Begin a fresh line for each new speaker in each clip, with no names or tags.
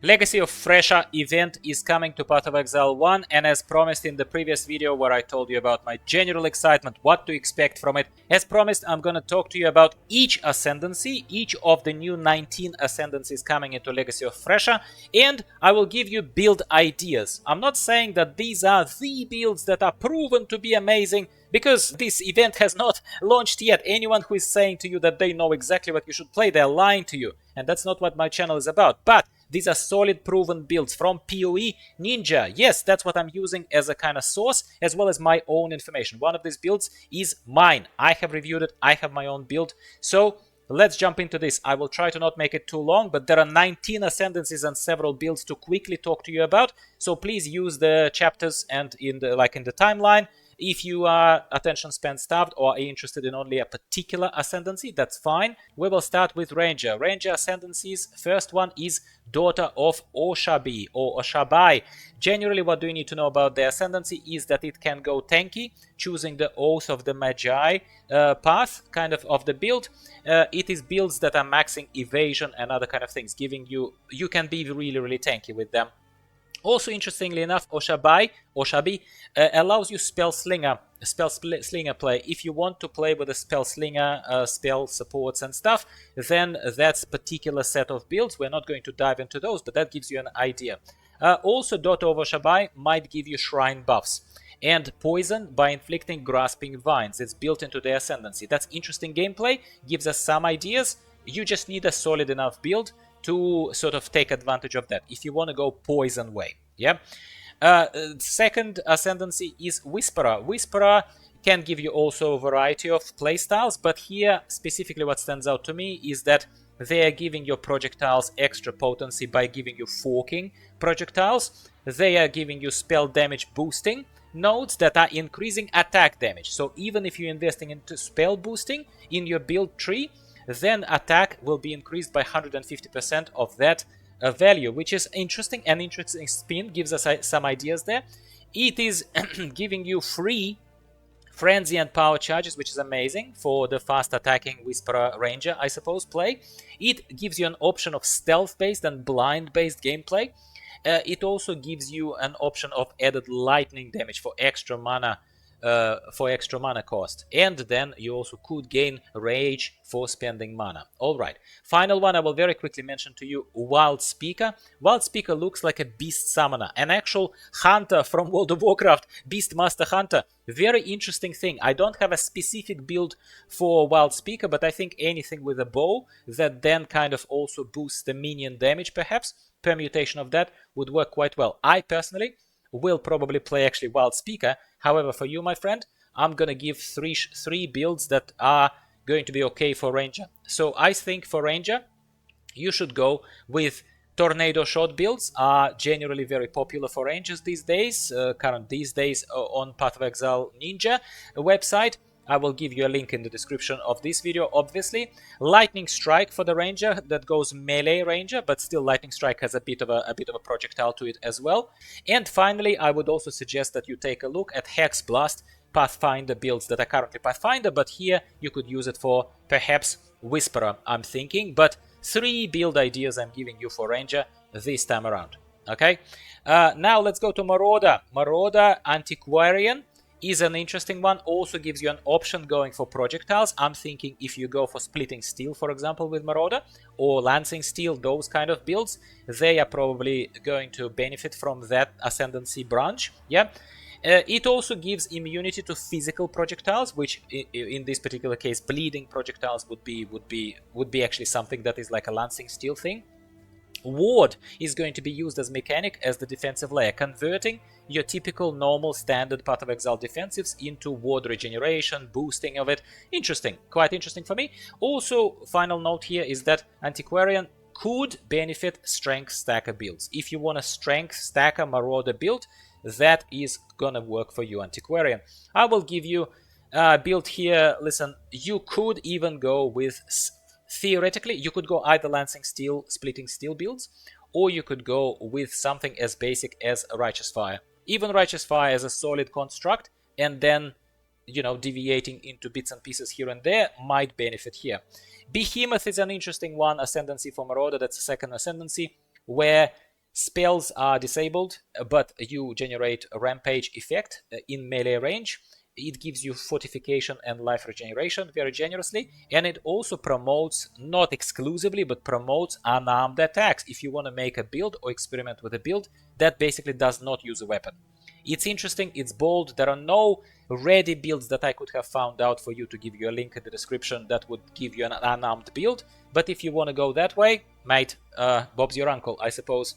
Legacy of Phrecia event is coming to Path of Exile 1, and as promised in the previous video where I told you about my general excitement, what to expect from it, as promised I'm gonna talk to you about each ascendancy, each of the new 19 ascendancies coming into Legacy of Phrecia, and I will give you build ideas. I'm not saying that these are the builds that are proven to be amazing, because this event has not launched yet. Anyone who is saying to you that they know exactly what you should play, they're lying to you, and that's not what my channel is about. But these are solid proven builds from PoE Ninja. Yes, that's what I'm using as a kind of source, as well as my own information. One of these builds is mine. I have reviewed it. I have my own build. So let's jump into this. I will try to not make it too long, but there are 19 ascendancies and several builds to quickly talk to you about. So please use the chapters and in the timeline. If you are attention span starved or are interested in only a particular ascendancy, that's fine. We will start with Ranger. Ranger ascendancies, first one is Daughter of Oshabi or Oshabai. Generally, what do you need to know about the ascendancy is that it can go tanky, choosing the Oath of the Magi path, kind of the build. It is builds that are maxing evasion and other kind of things, giving you can be really tanky with them. Also, interestingly enough, Oshabi allows you spell slinger play. If you want to play with a spell slinger, spell supports and stuff, then that's a particular set of builds. We're not going to dive into those, but that gives you an idea. Also, Daughter of Oshabi might give you shrine buffs and poison by inflicting grasping vines. It's built into the ascendancy. That's interesting gameplay, gives us some ideas. You just need a solid enough build to sort of take advantage of that if you want to go poison way. Yeah. Second ascendancy is Whisperer. Whisperer can give you also a variety of playstyles, but here specifically what stands out to me is that they are giving your projectiles extra potency by giving you forking projectiles. They are giving you spell damage boosting nodes that are increasing attack damage. So even if you're investing into spell boosting in your build tree, then attack will be increased by 150% of that value, which is interesting. An interesting spin, gives us some ideas there. It is giving you free frenzy and power charges, which is amazing for the fast attacking Whisperer Ranger, I suppose, play. It gives you an option of stealth based and blind based gameplay. It also gives you an option of added lightning damage for extra mana cost, and then you also could gain rage for spending mana. Alright, final one I will very quickly mention to you, Wild Speaker. Wild Speaker looks like a beast summoner, an actual hunter from World of Warcraft, Beastmaster Hunter. Very interesting thing. I don't have a specific build for Wild Speaker, but I think anything with a bow that then kind of also boosts the minion damage, perhaps permutation of that would work quite well. I personally will probably play actually Wild Speaker. However, for you, my friend, I'm gonna give three builds that are going to be okay for Ranger. So I think for Ranger, you should go with Tornado Shot builds. Are generally very popular for Rangers these days. On Path of Exile Ninja website. I will give you a link in the description of this video, obviously. Lightning Strike for the Ranger, that goes melee Ranger, but still Lightning Strike has a bit of a projectile to it as well. And finally, I would also suggest that you take a look at Hex Blast Pathfinder builds that are currently Pathfinder, but here you could use it for perhaps Whisperer, I'm thinking. But 3 build ideas I'm giving you for Ranger this time around. Okay, now let's go to Marauder. Marauder Antiquarian is an interesting one, also gives you an option going for projectiles. I'm thinking if you go for Splitting Steel, for example, with Marauder, or Lancing Steel, those kind of builds, they are probably going to benefit from that Ascendancy branch. Yeah. It also gives immunity to physical projectiles, which in this particular case, bleeding projectiles would be actually something that is like a Lancing Steel thing. Ward is going to be used as mechanic as the defensive layer, converting your typical normal standard Path of Exile defensives into ward regeneration, boosting of it. Interesting, quite interesting for me. Also, final note here is that Antiquarian could benefit strength stacker builds. If you want a strength stacker Marauder build, that is gonna work for you, Antiquarian. I will give you a build here. Listen, you could even go with, theoretically, you could go either Lancing Steel, Splitting Steel builds, or you could go with something as basic as Righteous Fire. Even Righteous Fire as a solid construct, and then, you know, deviating into bits and pieces here and there might benefit here. Behemoth is an interesting one, Ascendancy for Marauder, that's a second Ascendancy, where Spells are disabled, but you generate a rampage effect in melee range. It gives you fortification and life regeneration very generously, and it also promotes, not exclusively, but promotes unarmed attacks. If you want to make a build or experiment with a build that basically does not use a weapon. It's interesting, it's bold, there are no ready builds that I could have found out for you to give you a link in the description that would give you an unarmed build, but if you want to go that way, mate, Bob's your uncle, I suppose.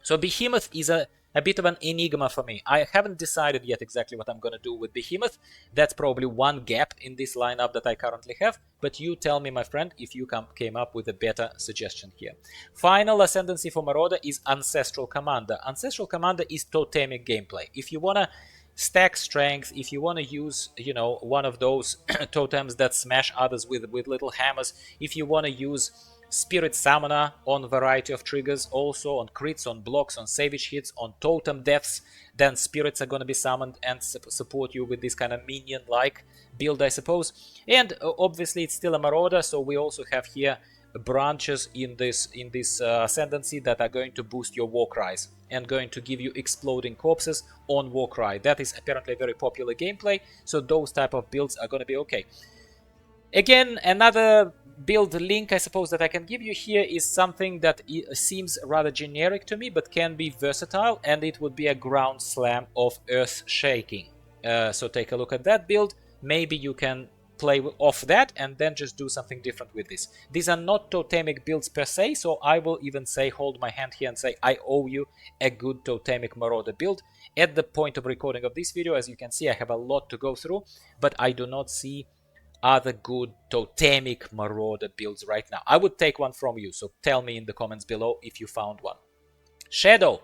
So Behemoth is a bit of an enigma for me. I haven't decided yet exactly what I'm going to do with Behemoth. That's probably one gap in this lineup that I currently have. But you tell me, my friend, if you came up with a better suggestion here. Final Ascendancy for Marauder is Ancestral Commander. Ancestral Commander is totemic gameplay. If you want to stack strength, if you want to use, you know, one of those totems that smash others with little hammers, if you want to use Spirit Summoner on a variety of triggers, also on crits, on blocks, on savage hits, on totem deaths, then spirits are going to be summoned and support you with this kind of minion-like build, I suppose. And obviously it's still a Marauder, so we also have here branches in this Ascendancy that are going to boost your war cries and going to give you exploding corpses on Warcry. That is apparently a very popular gameplay, so those type of builds are going to be okay. Again, another build link I suppose that I can give you here is something that seems rather generic to me but can be versatile, and it would be a ground slam of earth shaking. So take a look at that build. Maybe you can play off that and then just do something different with this. These are not totemic builds per se, so I will even say, hold my hand here and say I owe you a good totemic Marauder build. At the point of recording of this video, as you can see, I have a lot to go through, but I do not see other good totemic Marauder builds right now. I would take one from you, so tell me in the comments below if you found one. Shadow.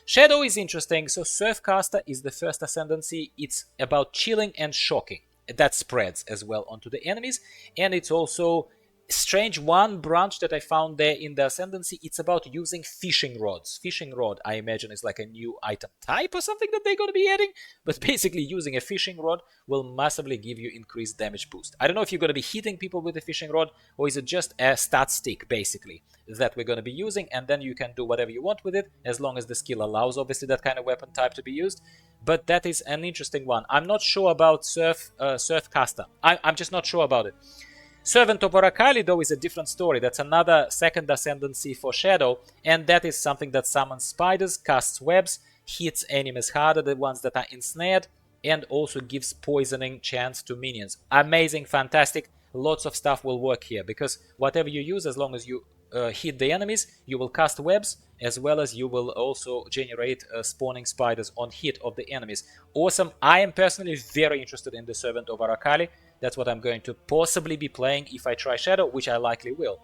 Shadow is interesting. So Surfcaster is the first Ascendancy. It's about chilling and shocking. That spreads as well onto the enemies, and it's also strange one branch that I found there in the Ascendancy. It's about using fishing rods. Fishing rod, I imagine, is like a new item type or something that they're going to be adding, but basically using a fishing rod will massively give you increased damage boost. I don't know if you're going to be hitting people with a fishing rod, or is it just a stat stick basically that we're going to be using, and then you can do whatever you want with it as long as the skill allows obviously that kind of weapon type to be used. But that is an interesting one. I'm not sure about Surfcaster. I'm just not sure about it. Servant of Aracali, though, is a different story. That's another second Ascendancy for Shadow, and that is something that summons spiders, casts webs, hits enemies harder, the ones that are ensnared, and also gives poisoning chance to minions. Amazing, fantastic. Lots of stuff will work here, because whatever you use, as long as you hit the enemies, you will cast webs, as well as you will also generate spawning spiders on hit of the enemies. Awesome. I am personally very interested in the Servant of Aracali. That's what I'm going to possibly be playing if I try Shadow, which I likely will.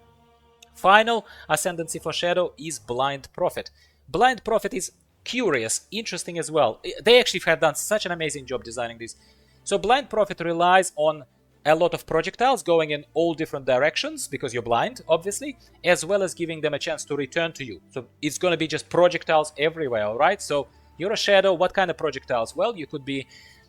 Final Ascendancy for Shadow is Blind Prophet. Blind Prophet is curious, interesting as well. They actually have done such an amazing job designing this. So Blind Prophet relies on a lot of projectiles going in all different directions, because you're blind, obviously, as well as giving them a chance to return to you. So it's going to be just projectiles everywhere, alright? So you're a Shadow, what kind of projectiles? Well, you could be,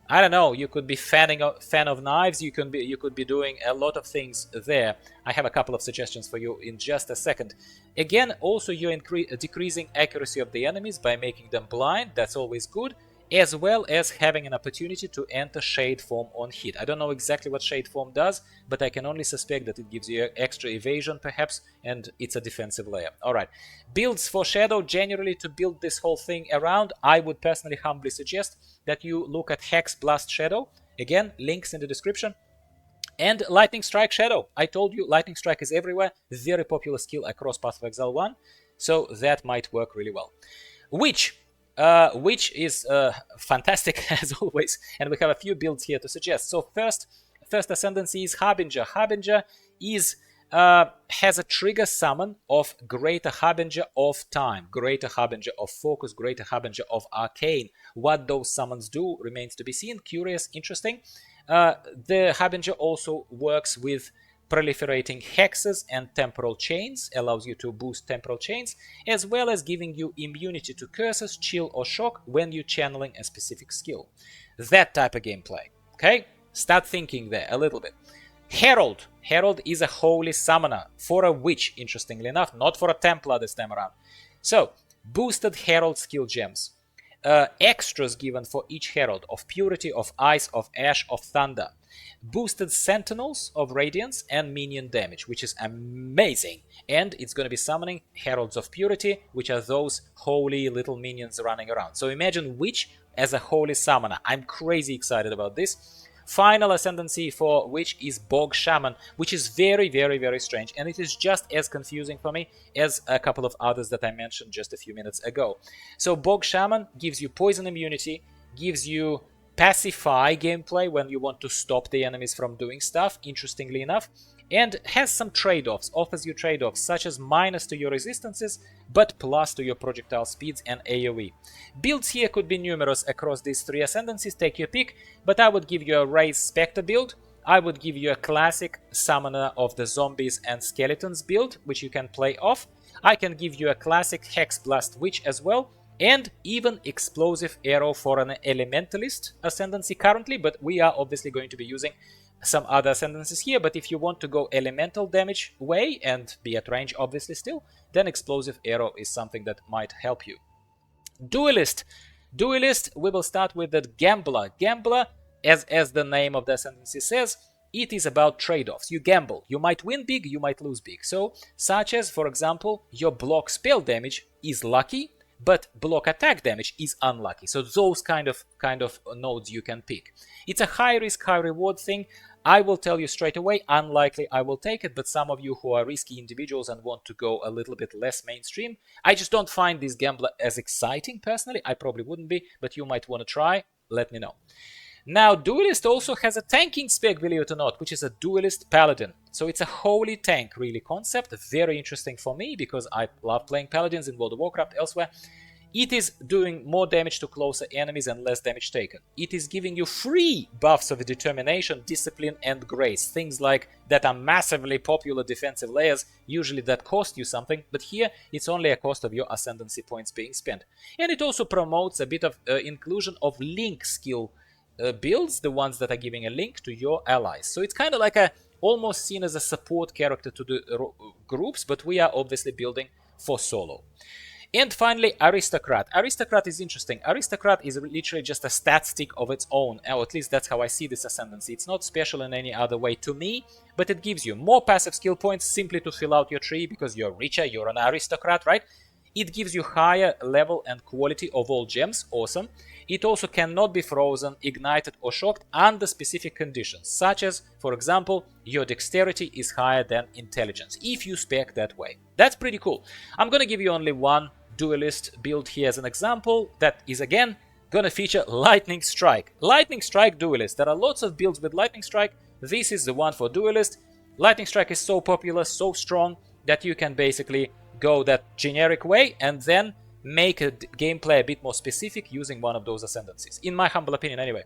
I don't know, you could be fan of knives, you could be doing a lot of things there. I have a couple of suggestions for you in just a second. Again, also you're decreasing accuracy of the enemies by making them blind, that's always good, as well as having an opportunity to enter Shade Form on hit. I don't know exactly what Shade Form does, but I can only suspect that it gives you extra evasion perhaps, and it's a defensive layer. Alright, builds for Shadow, generally to build this whole thing around, I would personally humbly suggest that you look at Hex Blast Shadow. Again, links in the description. And Lightning Strike Shadow. I told you, Lightning Strike is everywhere, very popular skill across Path of Exile 1, so that might work really well. Witch is fantastic as always, and we have a few builds here to suggest. So first Ascendancy is Harbinger. Harbinger is has a trigger summon of Greater Harbinger of Time, Greater Harbinger of Focus, Greater Harbinger of Arcane. What those summons do remains to be seen. Curious, interesting. The Harbinger also works with proliferating hexes and temporal chains, allows you to boost temporal chains, as well as giving you immunity to curses, chill, or shock when you're channeling a specific skill. That type of gameplay. Okay? Start thinking there a little bit. Herald. Herald is a holy summoner for a witch, interestingly enough, not for a Templar this time around. So, boosted Herald skill gems, extras given for each Herald of Purity, of Ice, of Ash, of Thunder, boosted Sentinels of Radiance, and minion damage, which is amazing. And it's going to be summoning Heralds of Purity, which are those holy little minions running around. So imagine Witch as a holy summoner. I'm crazy excited about this. Final Ascendancy for which is Bog Shaman, which is very, very, very strange, and it is just as confusing for me as a couple of others that I mentioned just a few minutes ago. So Bog Shaman gives you poison immunity, gives you pacify gameplay when you want to stop the enemies from doing stuff, interestingly enough, and has some trade-offs, offers you trade-offs such as minus to your resistances, but plus to your projectile speeds and AoE. Builds here could be numerous across these three ascendancies, take your pick, but I would give you a Raise Spectre build, I would give you a classic Summoner of the Zombies and Skeletons build, which you can play off. I can give you a classic Hex Blast Witch as well, and even Explosive Arrow for an Elementalist Ascendancy currently, but we are obviously going to be using some other Ascendancies here. But if you want to go elemental damage way and be at range obviously still, then Explosive Arrow is something that might help you. Duelist, we will start with the Gambler. Gambler, as the name of the Ascendancy says, it is about trade-offs. You gamble. You might win big, you might lose big. So, such as, for example, your block spell damage is lucky, but block attack damage is unlucky. So those kind of nodes you can pick. It's a high risk, high reward thing. I will tell you straight away, unlikely I will take it, but some of you who are risky individuals and want to go a little bit less mainstream, I just don't find this Gambler as exciting personally. I probably wouldn't be, but you might want to try. Let me know. Now, Duelist also has a tanking spec, believe it or not, which is a Duelist Paladin. So it's a holy tank, really, concept. Very interesting for me, because I love playing Paladins in World of Warcraft, elsewhere. It is doing more damage to closer enemies and less damage taken. It is giving you free buffs of determination, discipline, and grace. Things like that are massively popular defensive layers, usually that cost you something, but here it's only a cost of your Ascendancy points being spent. And it also promotes a bit of inclusion of link skill builds, the ones that are giving a link to your allies. So it's kind of like almost seen as a support character to the groups, but we are obviously building for solo. And finally, Aristocrat. Aristocrat is interesting. Aristocrat is literally just a stat stick of its own, or at least that's how I see this Ascendancy. It's not special in any other way to me, but it gives you more passive skill points simply to fill out your tree, because you're richer, you're an Aristocrat, right? It gives you higher level and quality of all gems, awesome. It also cannot be frozen, ignited or shocked under specific conditions, such as, for example, your dexterity is higher than intelligence, if you spec that way. That's pretty cool. I'm gonna give you only one Duelist build here as an example, that is again gonna feature Lightning Strike. Lightning Strike Duelist. There are lots of builds with Lightning Strike. This is the one for Duelist. Lightning Strike is so popular, so strong, that you can basically go that generic way and then make a gameplay a bit more specific using one of those Ascendancies, in my humble opinion anyway.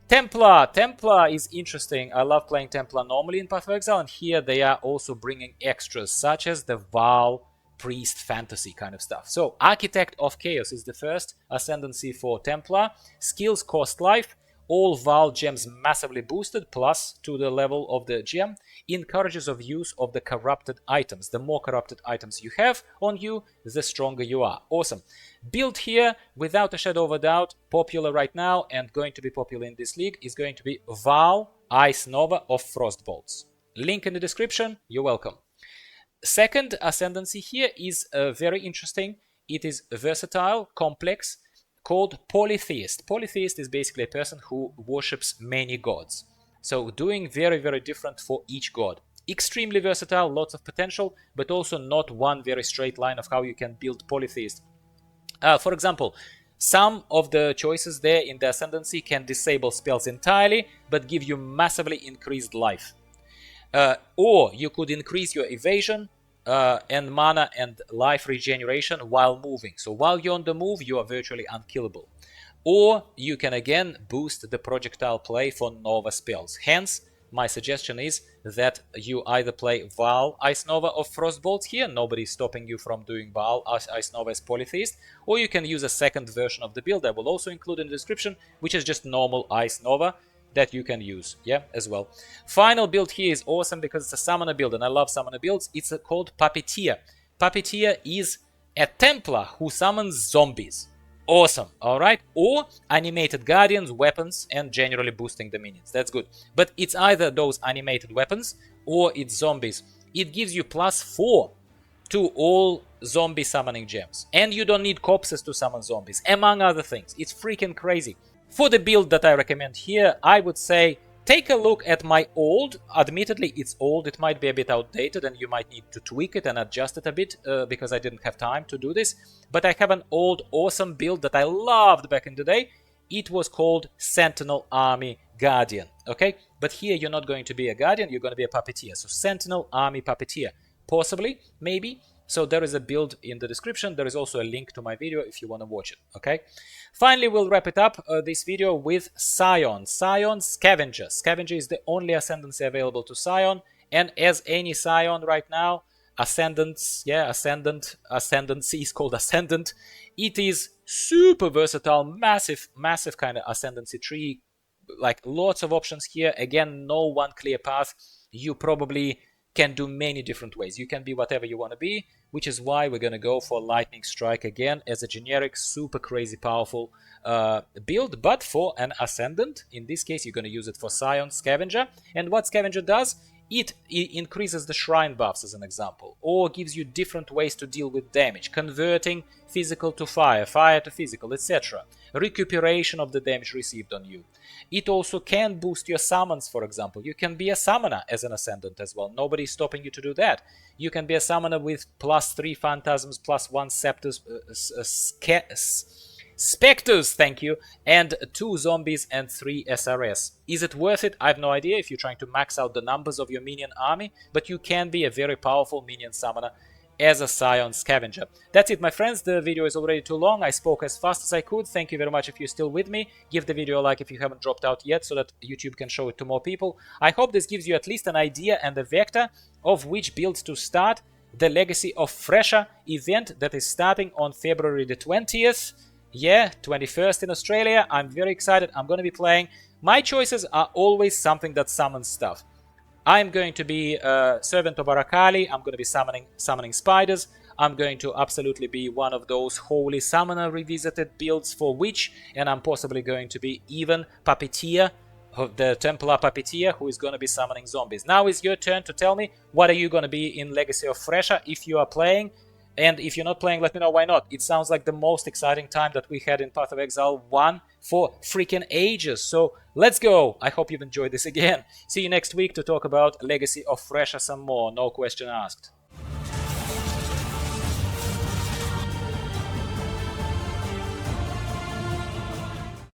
Templar is interesting. I love playing Templar normally in Path of Exile, and here they are also bringing extras such as the Val Priest fantasy kind of stuff. So Architect of Chaos is the first Ascendancy for Templar. Skills cost life. All Val gems massively boosted, plus to the level of the gem. Encourages of use of the corrupted items. The more corrupted items you have on you, the stronger you are. Awesome. Build here, without a shadow of a doubt, popular right now and going to be popular in this league, is going to be Val Ice Nova of Frostbolts. Link in the description. You're welcome. Second Ascendancy here is very interesting. It is versatile, complex, called Polytheist. Polytheist is basically a person who worships many gods. So doing very, very different for each god. Extremely versatile, lots of potential, but also not one very straight line of how you can build Polytheist. For example, some of the choices there in the Ascendancy can disable spells entirely, but give you massively increased life. Or you could increase your evasion and mana and life regeneration while moving. So while you're on the move, you are virtually unkillable. Or you can again boost the projectile play for Nova spells. Hence, my suggestion is that you either play Val Ice Nova of Frostbolts here, nobody's stopping you from doing Val Ice Nova as Polytheist, or you can use a second version of the build I will also include in the description, which is just normal Ice Nova, that you can use, yeah, as well. Final build here is awesome because it's a summoner build, and I love summoner builds. It's called Puppeteer. Puppeteer is a Templar who summons zombies. Awesome, alright? Or animated guardians, weapons, and generally boosting the minions. That's good. But it's either those animated weapons or it's zombies. It gives you +4 to all zombie summoning gems. And you don't need corpses to summon zombies, among other things. It's freaking crazy. For the build that I recommend here, I would say take a look at my old, admittedly it's old, it might be a bit outdated and you might need to tweak it and adjust it a bit because I didn't have time to do this, but I have an old awesome build that I loved back in the day. It was called Sentinel Army Guardian, okay? But here you're not going to be a Guardian, you're going to be a Puppeteer, so Sentinel Army Puppeteer, possibly, maybe. So there is a build in the description. There is also a link to my video if you want to watch it, okay? Finally, we'll wrap it up, this video, with Scion. Scion Scavenger. Scavenger is the only Ascendancy available to Scion. And as any Scion right now, Ascendancy is called Ascendant. It is super versatile, massive kind of Ascendancy tree. Like lots of options here. Again, no one clear path. You probably can do many different ways. You can be whatever you want to be, which is why we're going to go for Lightning Strike again as a generic, super crazy powerful build, but for an Ascendant. In this case, you're going to use it for Scion Scavenger. And what Scavenger does, it increases the shrine buffs, as an example, or gives you different ways to deal with damage, converting physical to fire, fire to physical, etc. Recuperation of the damage received on you. It also can boost your summons, for example. You can be a summoner as an Ascendant as well. Nobody's stopping you to do that. You can be a summoner with +3 Phantasms, +1 Scepters, Spectres, thank you, and 2 Zombies and 3 SRS. Is it worth it? I have no idea if you're trying to max out the numbers of your minion army, but you can be a very powerful minion summoner as a Scion Scavenger. That's it, my friends. The video is already too long. I spoke as fast as I could. Thank you very much if you're still with me. Give the video a like if you haven't dropped out yet so that YouTube can show it to more people. I hope this gives you at least an idea and a vector of which builds to start the Legacy of Phrecia event that is starting on February the 20th. Yeah, 21st in Australia. I'm very excited. I'm going to be playing. My choices are always something that summons stuff. I'm going to be Servant of Barakali. I'm going to be summoning spiders. I'm going to absolutely be one of those Holy Summoner revisited builds for Witch. And I'm possibly going to be even Puppeteer, the Templar Puppeteer, who is going to be summoning zombies. Now is your turn to tell me what are you going to be in Legacy of Phrecia if you are playing. And if you're not playing, let me know why not. It sounds like the most exciting time that we had in Path of Exile 1 for freaking ages. So let's go. I hope you've enjoyed this again. See you next week to talk about Legacy of Phrecia some more. No question asked.